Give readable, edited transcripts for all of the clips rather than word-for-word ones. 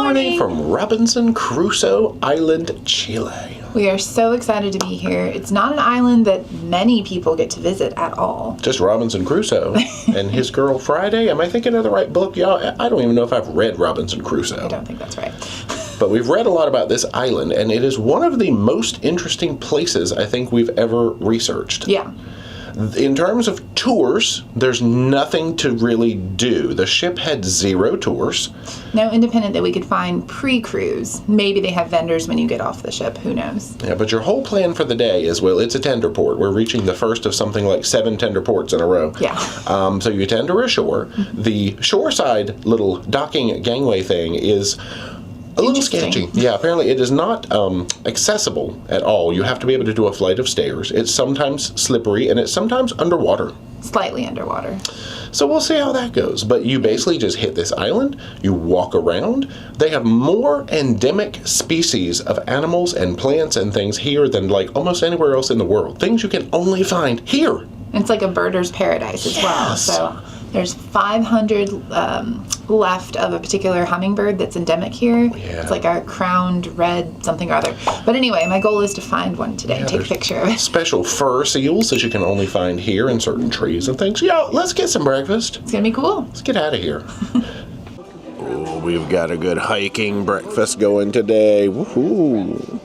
morning from Robinson Crusoe Island, Chile. We are so excited to be here. It's not an island that many people get to visit at all. Just Robinson Crusoe and his girl Friday. Am I thinking of the right book? Y'all, I don't even know if I've read Robinson Crusoe. I don't think that's right. But we've read a lot about this island, and it is one of the most interesting places I think we've ever researched. Yeah. In terms of tours, there's nothing to really do. The ship had 0 tours. No independent that we could find pre-cruise. Maybe they have vendors when you get off the ship. Who knows? Yeah, but your whole plan for the day is, well, it's a tender port. We're reaching the first of something like 7 tender ports in a row. Yeah. So you tender ashore. The shoreside little docking gangway thing is a little sketchy. Yeah, apparently it is not accessible at all. You have to be able to do a flight of stairs. It's sometimes slippery, and it's sometimes underwater. Slightly underwater. So we'll see how that goes. But you basically just hit this island, you walk around. They have more endemic species of animals and plants and things here than like almost anywhere else in the world. Things you can only find here. It's like a birder's paradise as well. So there's 500 left of a particular hummingbird that's endemic here. Yeah. It's like a crowned red something or other. But anyway, my goal is to find one today and take a picture of it. Special fur seals that you can only find here in certain trees and things. Yo, let's get some breakfast. It's gonna be cool. Let's get out of here. Oh, we've got a good hiking breakfast going today. Woohoo!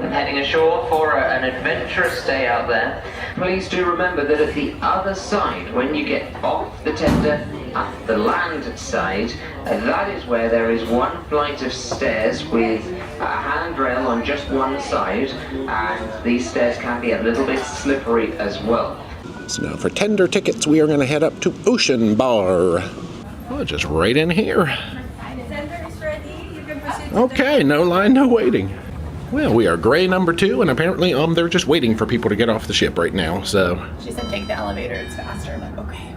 And heading ashore for an adventurous day out there. Please do remember that at the other side, when you get off the tender at the land side, that is where there is one flight of stairs with a handrail on just one side, and these stairs can be a little bit slippery as well. So now for tender tickets, we are going to head up to Ocean Bar. Oh, just right in here. Okay, no line, no waiting. Well, we are gray number 2, and apparently they're just waiting for people to get off the ship right now, so. She said take the elevator, it's faster. I'm like, okay.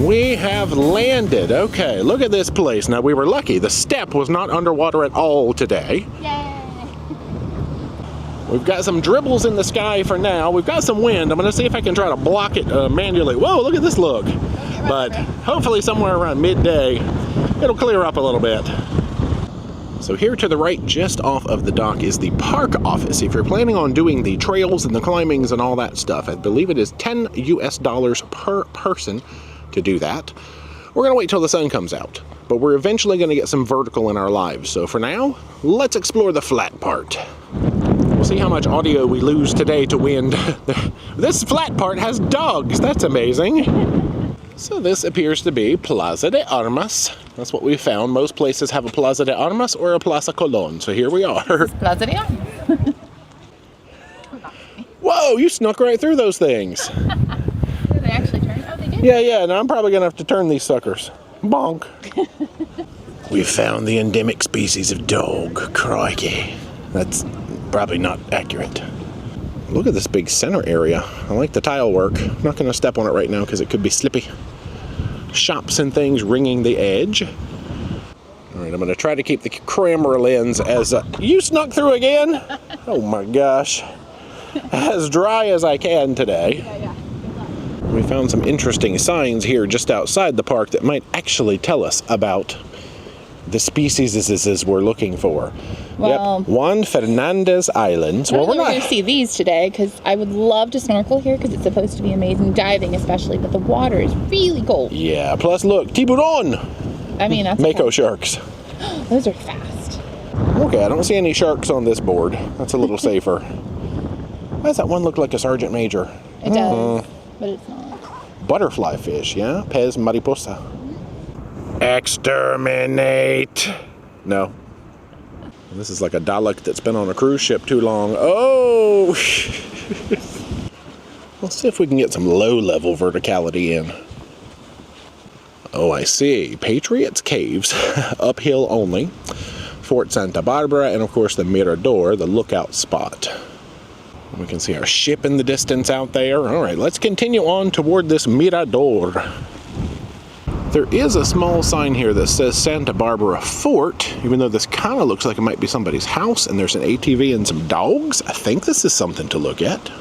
We have landed. Okay, look at this place. Now, we were lucky. The step was not underwater at all today. Yay! We've got some dribbles in the sky for now. We've got some wind. I'm going to see if I can try to block it manually. Whoa, look at this look. But hopefully somewhere around midday, it'll clear up a little bit. So here to the right, just off of the dock, is the park office. If you're planning on doing the trails and the climbings and all that stuff, I believe it is $10 US per person to do that. We're gonna wait till the sun comes out, but we're eventually gonna get some vertical in our lives. So for now, let's explore the flat part. We'll see how much audio we lose today to wind. This flat part has dogs, that's amazing. So this appears to be Plaza de Armas. That's what we found. Most places have a Plaza de Armas or a Plaza Colón, so here we are. Plaza de Armas. Whoa, you snuck right through those things. Did they actually turn? Oh, they did. Yeah, now I'm probably gonna have to turn these suckers. Bonk. We found the endemic species of dog. Crikey. That's probably not accurate. Look at this big center area. I like the tile work. I'm not gonna step on it right now because it could be slippy. Shops and things ringing the edge. All right, I'm gonna try to keep the camera lens as, you snuck through again? Oh my gosh. As dry as I can today. Yeah. We found some interesting signs here just outside the park that might actually tell us about the species we're looking for. Well, yep, Juan Fernandez Islands. Well, we're not going to see these today because I would love to snorkel here because it's supposed to be amazing diving, especially, but the water is really cold. Yeah, plus look, tiburon. I mean, that's Mako sharks. Those are fast. Okay, I don't see any sharks on this board. That's a little safer. Why does that one look like a sergeant major? It does, but it's not. Butterfly fish, yeah? Pez mariposa. Exterminate. No. This is like a Dalek that's been on a cruise ship too long. Oh! Let's see if we can get some low-level verticality in. Oh, I see. Patriots Caves, uphill only. Fort Santa Barbara, and of course the Mirador, the lookout spot. We can see our ship in the distance out there. All right, let's continue on toward this mirador. There is a small sign here that says Santa Barbara Fort, even though this kind of looks like it might be somebody's house, and there's an ATV and some dogs. I think this is something to look at.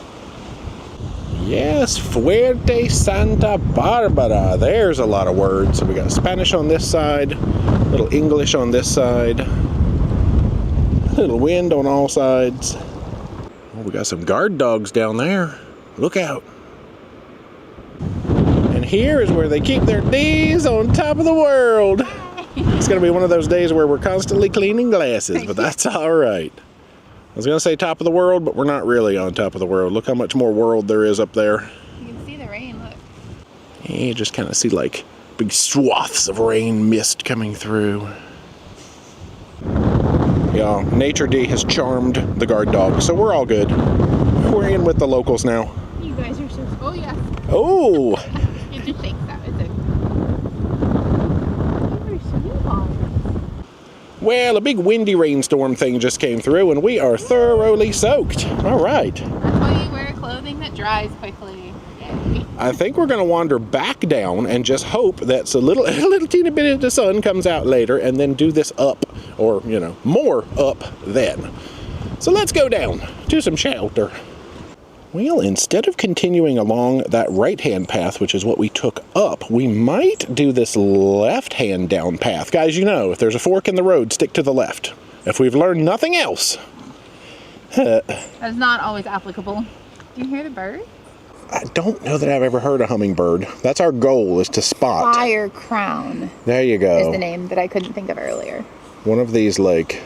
Yes, Fuerte Santa Barbara. There's a lot of words. So we got Spanish on this side, a little English on this side, a little wind on all sides. Oh, we got some guard dogs down there. Look out. And here is where they keep their D's on top of the world. It's going to be one of those days where we're constantly cleaning glasses, but that's all right. I was going to say top of the world, but we're not really on top of the world. Look how much more world there is up there. You can see the rain, look. Yeah, you just kind of see like big swaths of rain mist coming through. Yeah, Nature D has charmed the guard dog, so we're all good. We're in with the locals now. You guys are so... Oh, yes. Oh! It just shakes that. It's a... Oh, swimming balls. Well, a big windy rainstorm thing just came through, and we are thoroughly soaked. All right. That's why you wear clothing that dries quickly. Yay. I think we're going to wander back down and just hope that a little teeny bit of the sun comes out later, and then do this up, or, you know, more up then. So let's go down to some shelter. Well, instead of continuing along that right-hand path, which is what we took up, we might do this left-hand down path. Guys, you know, if there's a fork in the road, stick to the left. If we've learned nothing else. That's not always applicable. Do you hear the bird? I don't know that I've ever heard a hummingbird. That's our goal, is to spot. Fire crown There you go. is the name that I couldn't think of earlier. One of these, like...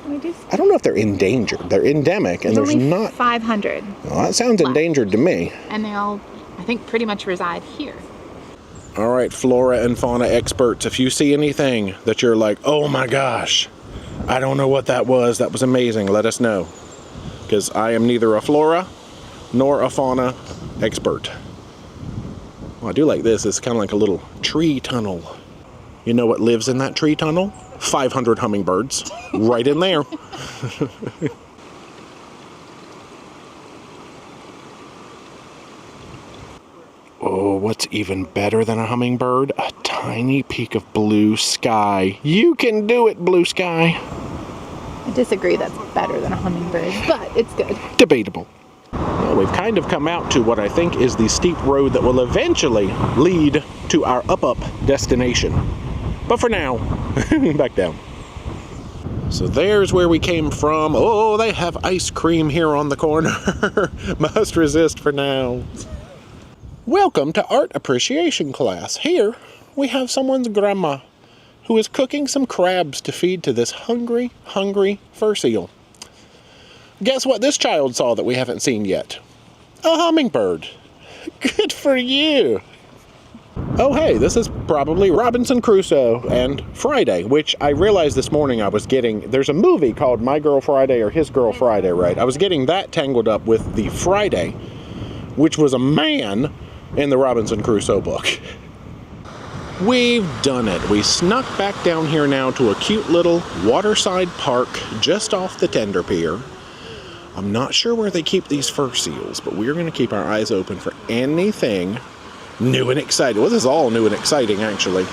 I don't know if they're endangered. They're endemic, and there's only not... 500. Well, that sounds endangered to me. And they all, I think, pretty much reside here. All right, flora and fauna experts, if you see anything that you're like, oh my gosh, I don't know what that was amazing, let us know. Because I am neither a flora nor a fauna expert. Well, I do like this. It's kind of like a little tree tunnel. You know what lives in that tree tunnel? 500 hummingbirds right in there. Oh, what's even better than a hummingbird? A tiny peak of blue sky. You can do it, blue sky. I disagree that's better than a hummingbird, but it's good. Debatable. Well, we've kind of come out to what I think is the steep road that will eventually lead to our up destination. But for now, back down. So there's where we came from. Oh, they have ice cream here on the corner. Must resist for now. Welcome to art appreciation class. Here we have someone's grandma who is cooking some crabs to feed to this hungry, hungry fur seal. Guess what this child saw that we haven't seen yet? A hummingbird. Good for you. Oh, hey, this is probably Robinson Crusoe and Friday, which I realized this morning I was getting. There's a movie called My Girl Friday or His Girl Friday, right? I was getting that tangled up with the Friday, which was a man in the Robinson Crusoe book. We've done it. We snuck back down here now to a cute little waterside park just off the tender pier. I'm not sure where they keep these fur seals, but we're going to keep our eyes open for anything new and exciting. Well, this is all new and exciting, actually.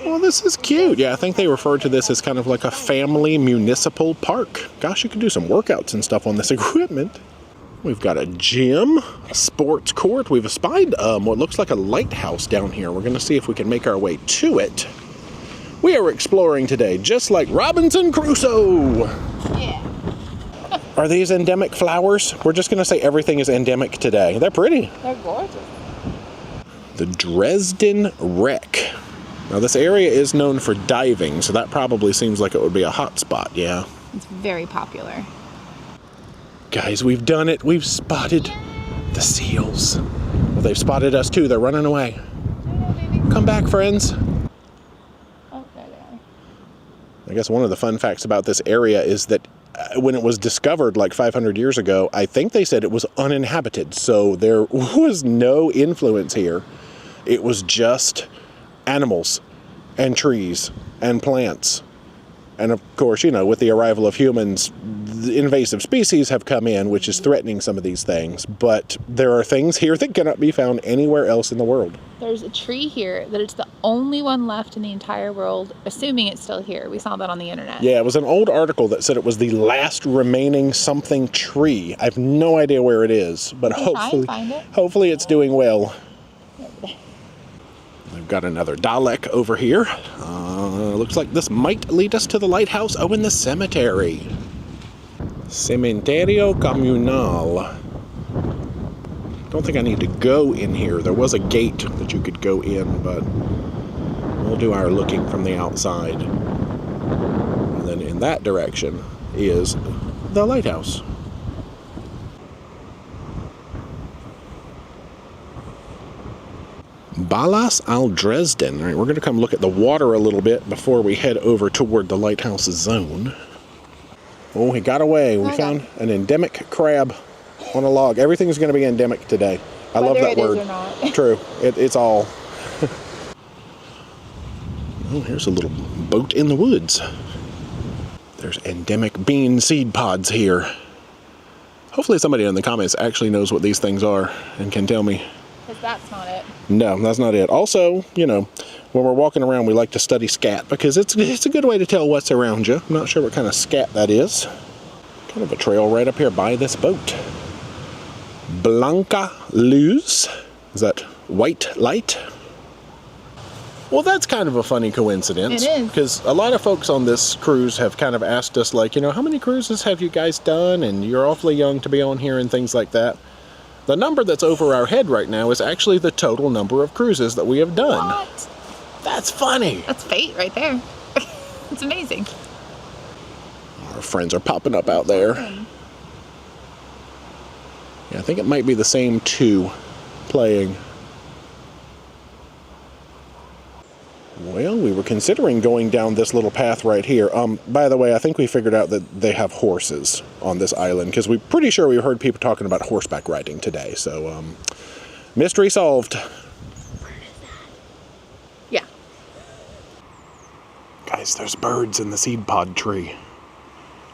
Well, this is cute. Yeah, I think they referred to this as kind of like a family municipal park. Gosh, you could do some workouts and stuff on this equipment. We've got a gym, a sports court. We've espied what looks like a lighthouse down here. We're going to see if we can make our way to it. We are exploring today, just like Robinson Crusoe. Yeah. Are these endemic flowers? We're just going to say everything is endemic today. They're pretty. They're gorgeous. The Dresden Wreck. Now, this area is known for diving, so that probably seems like it would be a hot spot, yeah. It's very popular. Guys, we've done it. We've spotted the seals. Well, they've spotted us too. They're running away. Come back, friends. Oh, there they are. I guess one of the fun facts about this area is that when it was discovered like 500 years ago, I think they said it was uninhabited. So there was no influence here. It was just animals and trees and plants And of course, you know, with the arrival of humans, the invasive species have come in, which is threatening some of these things. But there are things here that cannot be found anywhere else in the world. There's a tree here that it's the only one left in the entire world, assuming it's still here. We saw that on the internet. Yeah, it was an old article that said it was the last remaining something tree. I have no idea where it is, but hopefully it's doing well. We've got another Dalek over here. Looks like this might lead us to the lighthouse. Oh, in the cemetery. Cementerio Comunal. Don't think I need to go in here. There was a gate that you could go in, but we'll do our looking from the outside. And then in that direction is the lighthouse. Balas al Dresden. All right, we're going to come look at the water a little bit before we head over toward the lighthouse zone. Oh, he got away. We found an endemic crab on a log. Everything's going to be endemic today. I love that word. True. It's all. Oh, here's a little boat in the woods. There's endemic bean seed pods here. Hopefully somebody in the comments actually knows what these things are and can tell me. Because that's not it. No, that's not it. Also, you know, when we're walking around, we like to study scat because it's a good way to tell what's around you. I'm not sure what kind of scat that is. Kind of a trail right up here by this boat. Blanca Luz. Is that white light? Well, that's kind of a funny coincidence. It is. Because a lot of folks on this cruise have kind of asked us, like, you know, how many cruises have you guys done? And you're awfully young to be on here and things like that. The number that's over our head right now is actually the total number of cruises that we have done. What? That's funny. That's fate right there. It's amazing. Our friends are popping up out there. Yeah, I think it might be the same two playing. Well, we were considering going down this little path right here. By the way, I think we figured out that they have horses on this island because we're pretty sure we heard people talking about horseback riding today. So, mystery solved. Yeah. Guys, there's birds in the seed pod tree.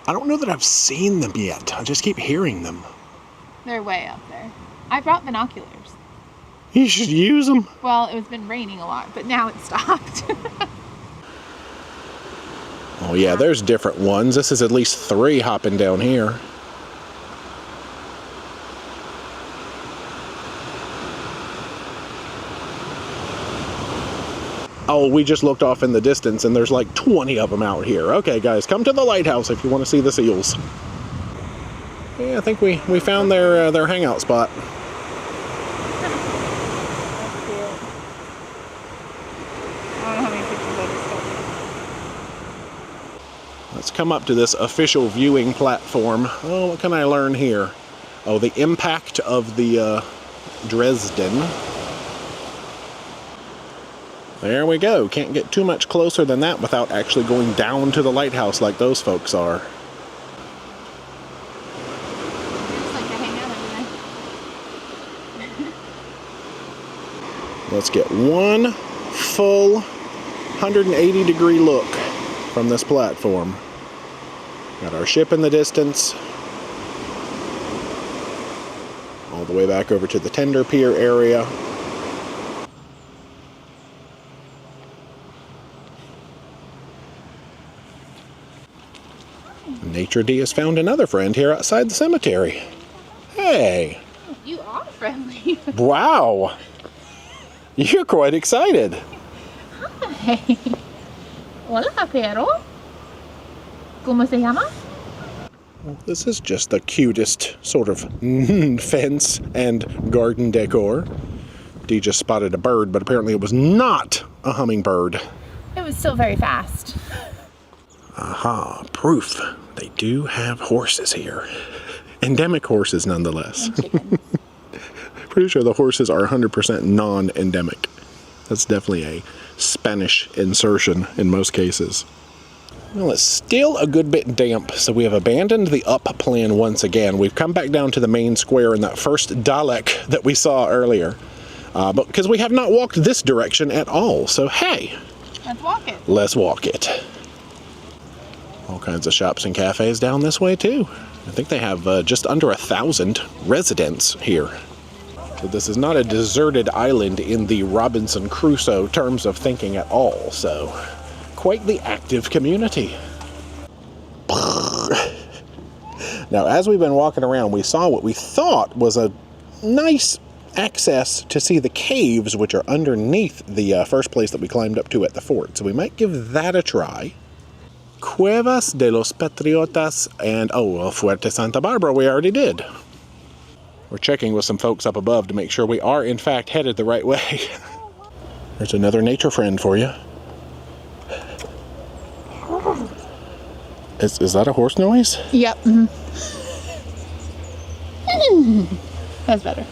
I don't know that I've seen them yet. I just keep hearing them. They're way up there. I brought binoculars. You should use them. Well, it's been raining a lot, but now it stopped. Oh yeah, there's different ones. This is at least 3 hopping down here. Oh, we just looked off in the distance and there's like 20 of them out here. Okay guys, come to the lighthouse if you want to see the seals. Yeah, I think we found their hangout spot. Let's come up to this official viewing platform. Oh, what can I learn here? Oh, the impact of the Dresden. There we go. Can't get too much closer than that without actually going down to the lighthouse like those folks are. Let's get one full 180-degree look from this platform. Got our ship in the distance. All the way back over to the tender pier area. Nature D has found another friend here outside the cemetery. Hey! You are friendly. Wow! You're quite excited. Hi. Hola, Pero. ¿Cómo se llama? Well, this is just the cutest sort of fence and garden decor. Dee just spotted a bird, but apparently it was not a hummingbird. It was still very fast. Aha, proof. They do have horses here. Endemic horses, nonetheless. And chickens. Pretty sure the horses are 100% non-endemic. That's definitely a Spanish insertion in most cases. Well, it's still a good bit damp, so we have abandoned the up plan once again. We've come back down to the main square in that first Dalek that we saw earlier. But because we have not walked this direction at all, so hey. Let's walk it. Let's walk it. All kinds of shops and cafes down this way too. I think they have just under 1,000 residents here. So this is not a deserted island in the Robinson Crusoe terms of thinking at all. So quite the active community. Now, as we've been walking around, we saw what we thought was a nice access to see the caves, which are underneath the first place that we climbed up to at the fort. So we might give that a try. Cuevas de los Patriotas and, Fuerte Santa Barbara we already did. We're checking with some folks up above to make sure we are, in fact, headed the right way. There's another nature friend for you. Is that a horse noise? Yep. That's better.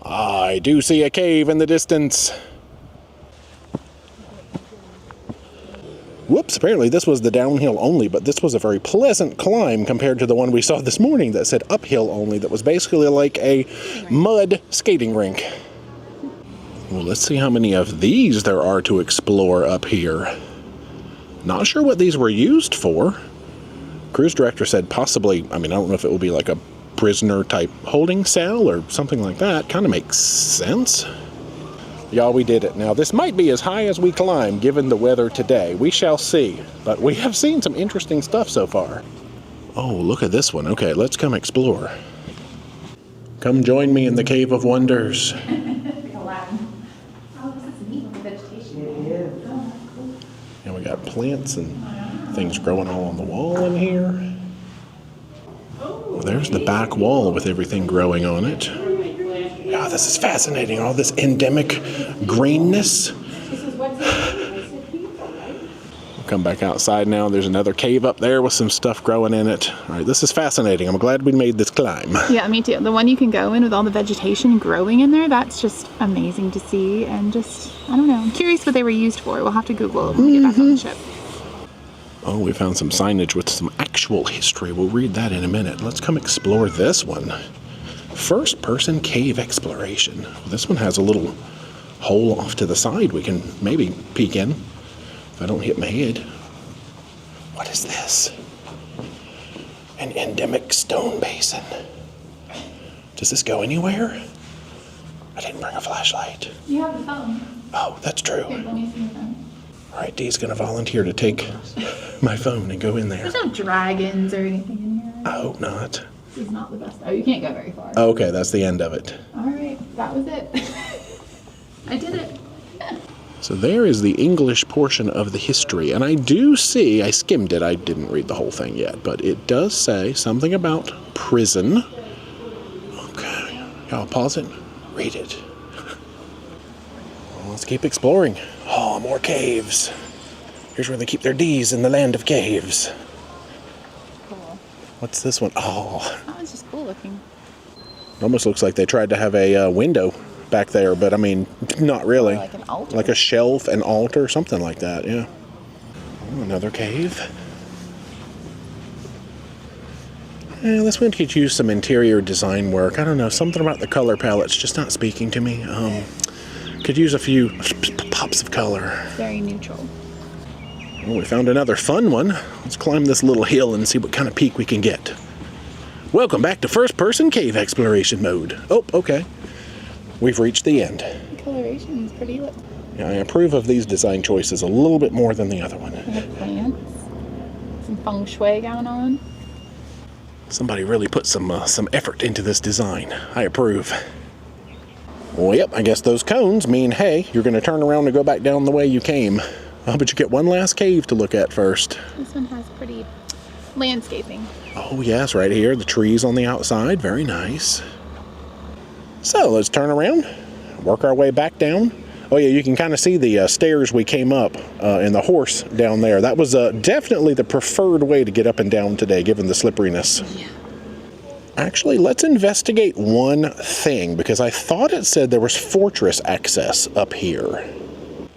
I do see a cave in the distance. Whoops, apparently this was the downhill only, but this was a very pleasant climb compared to the one we saw this morning that said uphill only, that was basically like a mud skating rink. Well, let's see how many of these there are to explore up here. Not sure what these were used for. Cruise director said possibly, I don't know if it will be like a prisoner type holding cell or something like that. Kind of makes sense. Y'all, we did it. Now, this might be as high as we climb given the weather today. We shall see. But we have seen some interesting stuff so far. Oh, look at this one. Okay, let's come explore. Come join me in the Cave of Wonders. And we got plants and things growing all on the wall in here. Well, there's the back wall with everything growing on it. Oh, this is fascinating. All this endemic greenness. We'll come back outside now. There's another cave up there with some stuff growing in it. All right, this is fascinating. I'm glad we made this climb. Yeah, me too. The one you can go in with all the vegetation growing in there, that's just amazing to see. And just, I don't know, I'm curious what they were used for. We'll have to Google it when we get back on the ship. Oh, we found some signage with some actual history. We'll read that in a minute. Let's come explore this one. First-person cave exploration. This one has a little hole off to the side we can maybe peek in if I don't hit my head. What is this? An endemic stone basin. Does this go anywhere? I didn't bring a flashlight. You have the phone. Oh, that's true. Here, let me see your phone. All right, Dee's going to volunteer to take my phone and go in there. There's no dragons or anything in here. I hope not. This is not the best. Oh, you can't go very far. Okay, that's the end of it. All right, that was it. I did it. So there is the English portion of the history, and I do see, I skimmed it, I didn't read the whole thing yet, but it does say something about prison. Okay, I'll pause it, read it. Well, let's keep exploring. Oh, more caves. Here's where they keep their D's in the land of caves. Cool. What's this one? Oh. That one's just cool looking. It almost looks like they tried to have a window back there, but not really. Like an altar. Like a shelf, an altar, something like that, yeah. Oh, another cave. Yeah, this one could use some interior design work. I don't know, something about the color palette's just not speaking to me. Could use a few pops of color. Very neutral. Well, we found another fun one. Let's climb this little hill and see what kind of peak we can get. Welcome back to first-person cave exploration mode. Oh, okay. We've reached the end. The coloration is pretty lit. Yeah, I approve of these design choices a little bit more than the other one. We have plants. Some feng shui going on. Somebody really put some effort into this design. I approve. Well, yep, I guess those cones mean, hey, you're going to turn around and go back down the way you came. But you get one last cave to look at first. This one has pretty landscaping. Oh, yes, right here. The trees on the outside. Very nice. So, let's turn around, work our way back down. Oh, yeah, you can kind of see the stairs we came up and the horse down there. That was definitely the preferred way to get up and down today, given the slipperiness. Yeah. Actually, let's investigate one thing, because I thought it said there was fortress access up here.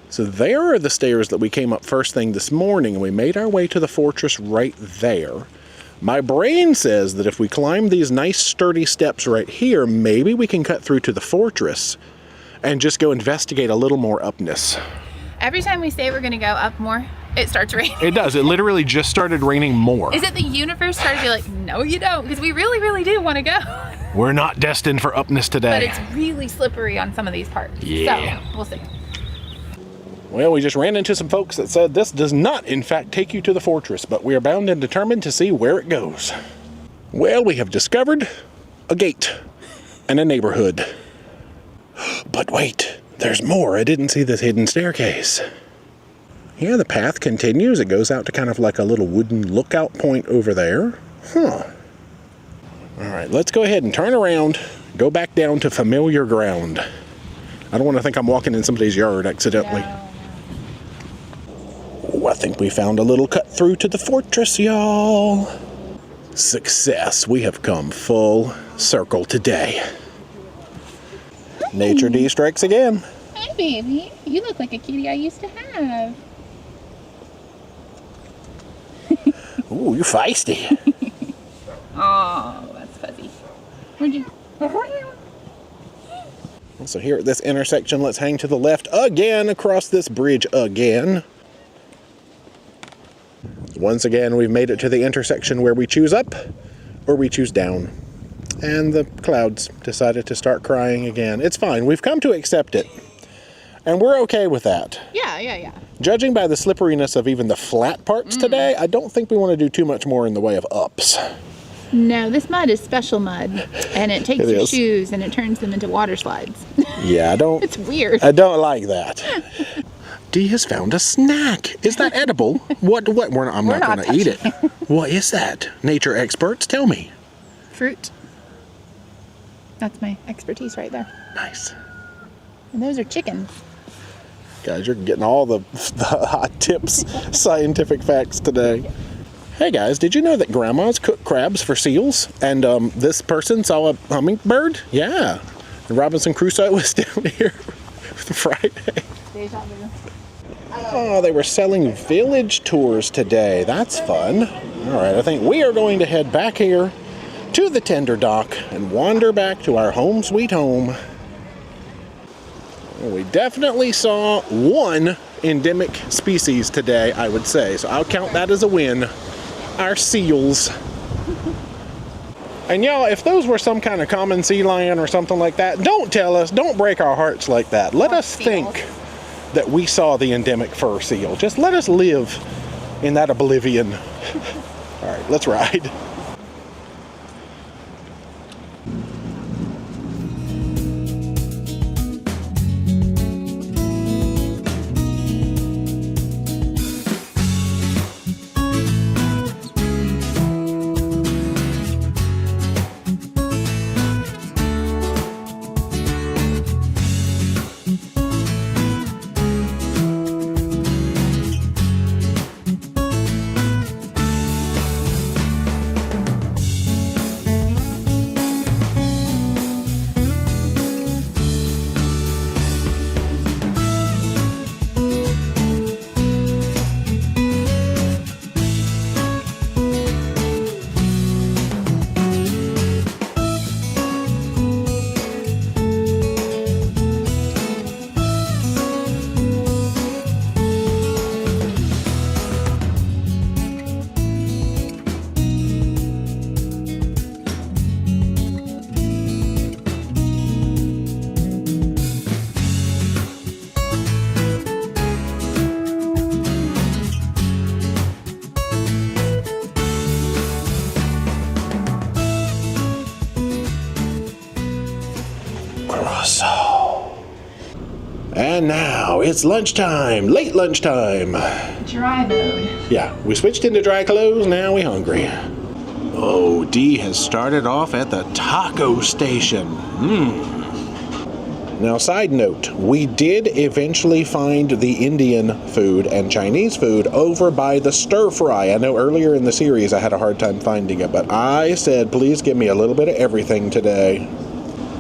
So there are the stairs that we came up first thing this morning, and we made our way to the fortress right there. My brain says that if we climb these nice sturdy steps right here, maybe we can cut through to the fortress and just go investigate a little more upness. Every time we say we're going to go up more, it starts raining. It does. It literally just started raining more. Is it the universe started to be like, no, you don't, because we really, really do want to go. We're not destined for upness today. But it's really slippery on some of these parts. Yeah. So, we'll see. Well, we just ran into some folks that said this does not, in fact, take you to the fortress, but we are bound and determined to see where it goes. Well, we have discovered a gate and a neighborhood. But wait, there's more. I didn't see this hidden staircase. Yeah, the path continues. It goes out to kind of like a little wooden lookout point over there. Huh. All right, let's go ahead and turn around, go back down to familiar ground. I don't want to think I'm walking in somebody's yard accidentally. No. Oh, I think we found a little cut through to the fortress, y'all. Success. We have come full circle today. Nature D strikes again. Hi, baby. You look like a kitty I used to have. Ooh, you're feisty. Oh, that's fuzzy. Where'd you... So here at this intersection, let's hang to the left again across this bridge again. Once again, we've made it to the intersection where we choose up or we choose down. And the clouds decided to start crying again. It's fine. We've come to accept it. And we're okay with that. Yeah. Judging by the slipperiness of even the flat parts today, I don't think we want to do too much more in the way of ups. No, this mud is special mud. And it takes It your is. shoes and it turns them into water slides. Yeah, I don't... It's weird. I don't like that. Dee has found a snack. Is that edible? What? I'm not not going to eat it. What is that? Nature experts, tell me. Fruit. That's my expertise right there. Nice. And those are chickens. Guys, you're getting all the hot tips, scientific facts today. Hey guys, did you know that grandmas cook crabs for seals? And this person saw a hummingbird? Yeah. And Robinson Crusoe was down here Friday. Deja vu. Oh, they were selling village tours today. That's fun. All right, I think we are going to head back here to the tender dock and wander back to our home sweet home. Well, we definitely saw one endemic species today, I would say. So I'll count that as a win. Our seals. And y'all, if those were some kind of common sea lion or something like that, don't tell us, don't break our hearts like that. Let us think that we saw the endemic fur seal. Just let us live in that oblivion. All right, let's ride. And now it's lunchtime, late lunchtime. Dry mode. Yeah, we switched into dry clothes, now we hungry. Oh, Dee has started off at the taco station. Now, side note, we did eventually find the Indian food and Chinese food over by the stir fry. I know earlier in the series I had a hard time finding it, but I said, please give me a little bit of everything today.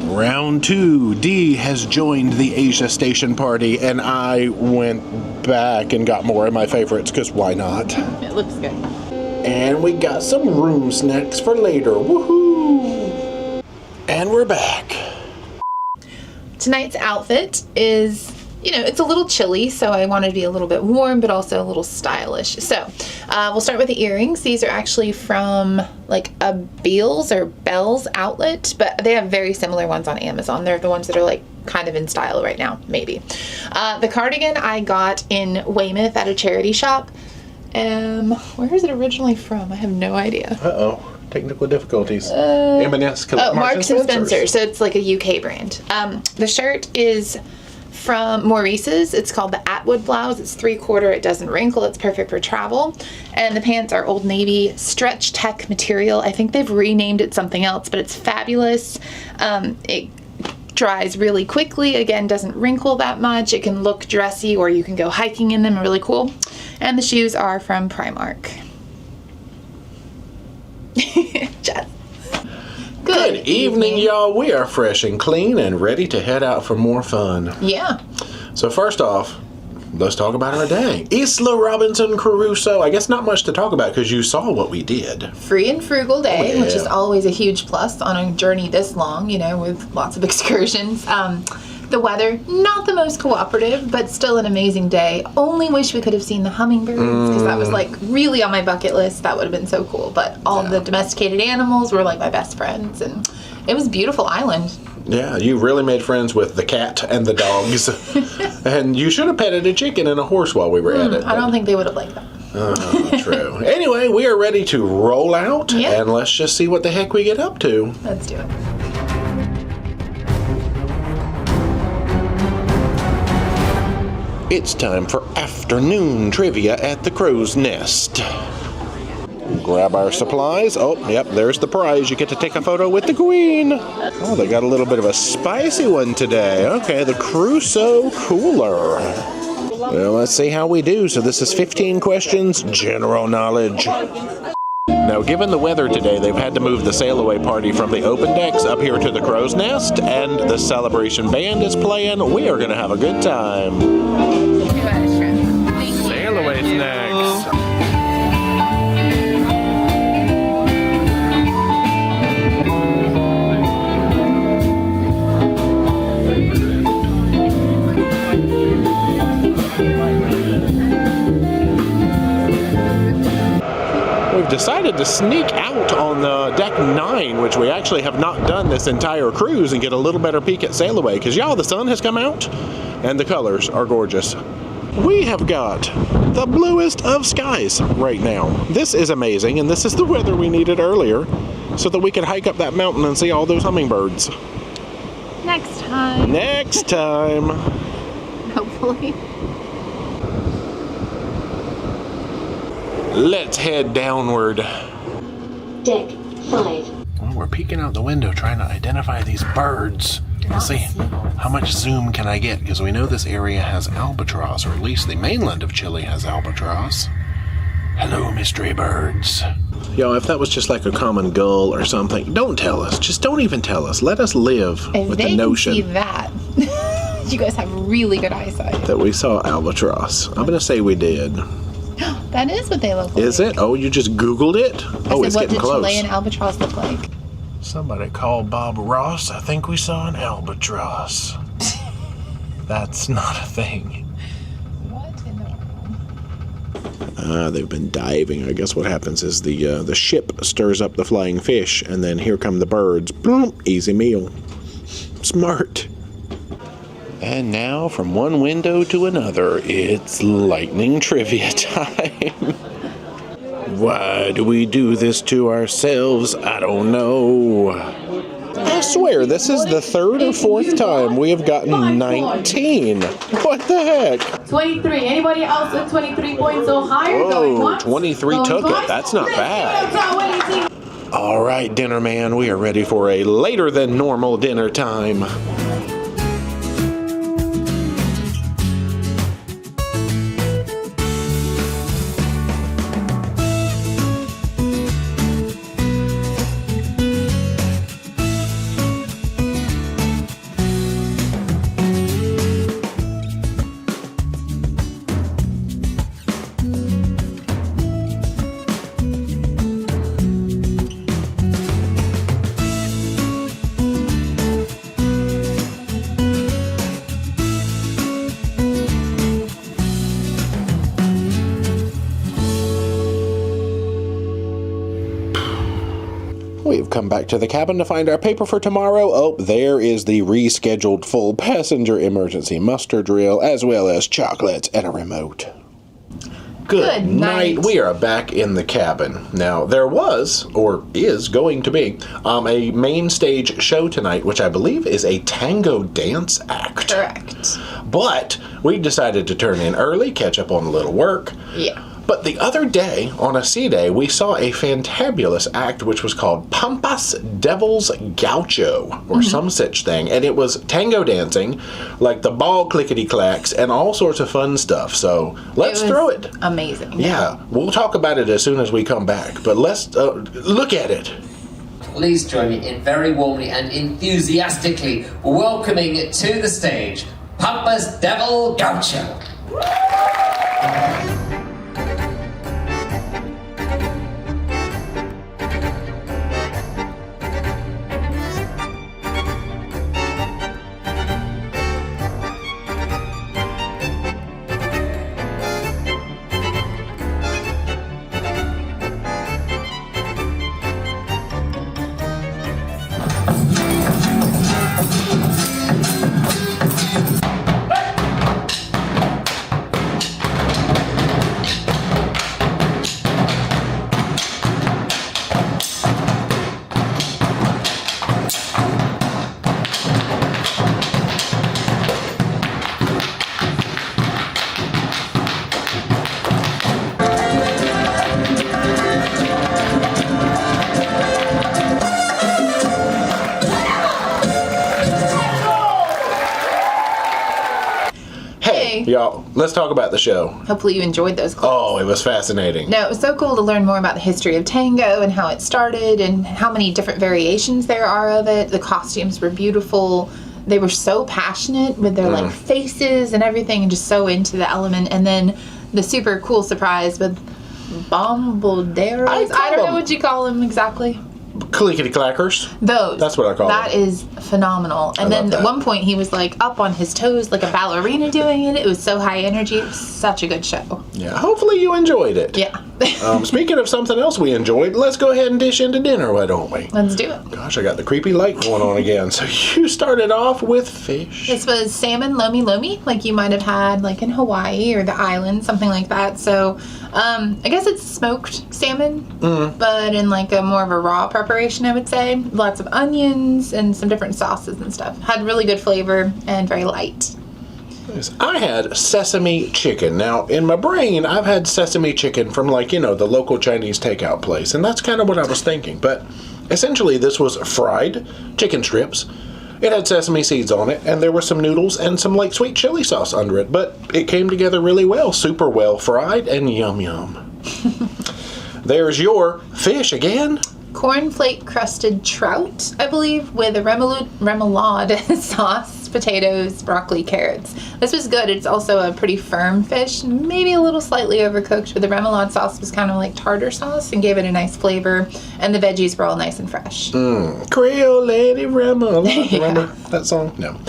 Round 2, Dee has joined the Asia station party, and I went back and got more of my favorites, because why not? It looks good. And we got some room snacks for later. Woohoo! And we're back. Tonight's outfit is you know, it's a little chilly, so I wanted to be a little bit warm, but also a little stylish. So we'll start with the earrings. These are actually from like a Beals or Bell's outlet, but they have very similar ones on Amazon. They're the ones that are like kind of in style right now, maybe. The cardigan I got in Weymouth at a charity shop. Where is it originally from? I have no idea. Technical difficulties. M&S. Marks and Spencer. So it's like a UK brand. The shirt is from Maurice's. It's called the Atwood blouse. It's 3/4. It doesn't wrinkle. It's perfect for travel. And the pants are Old Navy Stretch Tech material. I think they've renamed it something else, but it's fabulous. It dries really quickly. Again, doesn't wrinkle that much. It can look dressy, or you can go hiking in them. Really cool. And the shoes are from Primark. Jess. Good evening, y'all. We are fresh and clean and ready to head out for more fun. Yeah. So first off, let's talk about our day. Isla Robinson Crusoe. I guess not much to talk about because you saw what we did. Free and frugal day, Oh, yeah. which is always a huge plus on a journey this long, you know, with lots of excursions. The weather, not the most cooperative, but still an amazing day. Only wish we could have seen the hummingbirds, because that was like really on my bucket list. That would have been so cool. But all the domesticated animals were like my best friends, and it was a beautiful island. Yeah, you really made friends with the cat and the dogs. And you should have petted a chicken and a horse while we were at it. I don't think they would have liked that. True. Anyway, we are ready to roll out, Yeah. and let's just see what the heck we get up to. Let's do it. It's time for afternoon trivia at the Crow's Nest. Grab our supplies. Oh, yep, there's the prize. You get to take a photo with the Queen. Oh, they got a little bit of a spicy one today. Okay, the Crusoe Cooler. Well, let's see how we do. So this is 15 questions, general knowledge. Now, given the weather today, they've had to move the Sailaway party from the open decks up here to the Crow's Nest, and the celebration band is playing. We are going to have a good time. Sailaway snacks. We've decided to sneak out on the deck 9, which we actually have not done this entire cruise, and get a little better peek at Sailaway, because y'all, the sun has come out and the colors are gorgeous. We have got the bluest of skies right now. This is amazing, and this is the weather we needed earlier so that we could hike up that mountain and see all those hummingbirds. Next time. Next time. Hopefully. Let's head downward. Deck 5. Well, we're peeking out the window trying to identify these birds. Let's see, how much zoom can I get? Because we know this area has albatross, or at least the mainland of Chile has albatross. Hello, mystery birds. Yo, if that was just like a common gull or something, don't tell us. Just don't even tell us. Let us live If with they the notion can see that, you guys have really good eyesight. that we saw albatross. I'm going to say we did. That is what they look like. Is it? Oh, you just Googled it? Oh, it's what getting did close. Chilean albatross look like? Somebody called Bob Ross. I think we saw an albatross. That's not a thing. What in the world? They've been diving. I guess what happens is the ship stirs up the flying fish, and then here come the birds. Boom, easy meal. Smart. And now, from one window to another, it's lightning trivia time. Why do we do this to ourselves? I don't know. I swear, this is the third or fourth time we have gotten 19. What the heck? 23. Anybody else with 23 points or higher? Going Whoa, once, 23 going took it. twice. That's not Let's bad. get up, 20. All right, dinner man, we are ready for a later than normal dinner time. come back to the cabin to find our paper for tomorrow. Oh, there is the rescheduled full passenger emergency muster drill, as well as chocolates and a remote. Good night. We are back in the cabin. Now, there was, or is going to be, a main stage show tonight, which I believe is a tango dance act. Correct. But we decided to turn in early, catch up on a little work. Yeah. But the other day, on a sea day, we saw a fantabulous act which was called Pampas Devil's Gaucho, or some such thing. And it was tango dancing, like the ball clickety-clacks, and all sorts of fun stuff. So let's throw it. Amazing. Yeah, we'll talk about it as soon as we come back. But let's look at it. Please join me in very warmly and enthusiastically welcoming to the stage Pampas Devil Gaucho. Y'all, let's talk about the show. Hopefully you enjoyed those clips. Oh, it was fascinating. No, it was so cool to learn more about the history of tango and how it started and how many different variations there are of it. The costumes were beautiful. They were so passionate with their like faces and everything, and just so into the element. And then the super cool surprise with bombarderos. I don't know what you call them exactly. Clickety clackers. Those. That's what I call them. That is phenomenal. And then at one point he was like up on his toes like a ballerina doing it. It was so high energy. It was such a good show. Yeah, hopefully you enjoyed it. Yeah. Speaking of something else we enjoyed, let's go ahead and dish into dinner, why don't we? Let's do it. Gosh, I got the creepy light going on again. So you started off with fish. This was salmon lomi lomi, like you might have had like in Hawaii or the islands, something like that. So I guess it's smoked salmon, but in like a more of a raw preparation, I would say. Lots of onions and some different sauces and stuff. Had really good flavor and very light. I had sesame chicken. Now, in my brain, I've had sesame chicken from, like, you know, the local Chinese takeout place, and that's kind of what I was thinking. But essentially, this was fried chicken strips. It had sesame seeds on it, and there were some noodles and some, like, sweet chili sauce under it. But it came together really well, super well fried, and yum yum. There's your fish again. Cornflake crusted trout, I believe, with a remoulade sauce, potatoes, broccoli, carrots. This was good. It's also a pretty firm fish, maybe a little slightly overcooked, but the remoulade sauce was kind of like tartar sauce and gave it a nice flavor, and the veggies were all nice and fresh. Creole Lady Remoulade. Yeah. Remember that song? No.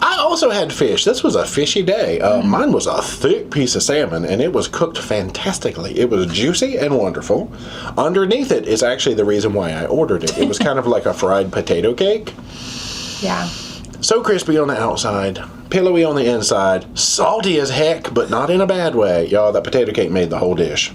I also had fish. This was a fishy day. Mine was a thick piece of salmon, and it was cooked fantastically. It was juicy and wonderful. Underneath it is actually the reason why I ordered it. It was kind of like a fried potato cake. Yeah. So crispy on the outside, pillowy on the inside, salty as heck, but not in a bad way. Y'all, that potato cake made the whole dish.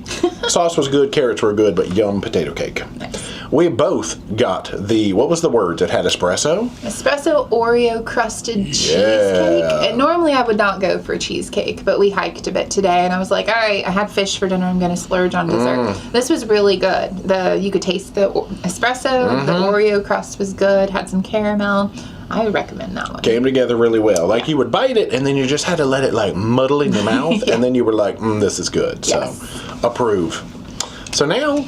Sauce was good, carrots were good, but yum potato cake. Nice. We both got the, what was the word? It had espresso? Espresso Oreo crusted cheesecake. And normally I would not go for cheesecake, but we hiked a bit today, and I was like, all right, I had fish for dinner, I'm going to splurge on dessert. This was really good. You could taste the espresso, the Oreo crust was good, had some caramel. I would recommend that one. Came together really well. Like, you would bite it, and then you just had to let it, like, muddle in your mouth, and then you were like, this is good. Yes. So, approve. So now,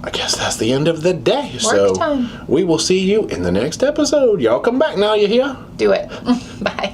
I guess that's the end of the day. Work time. We will see you in the next episode. Y'all come back now, you hear? Do it. Bye.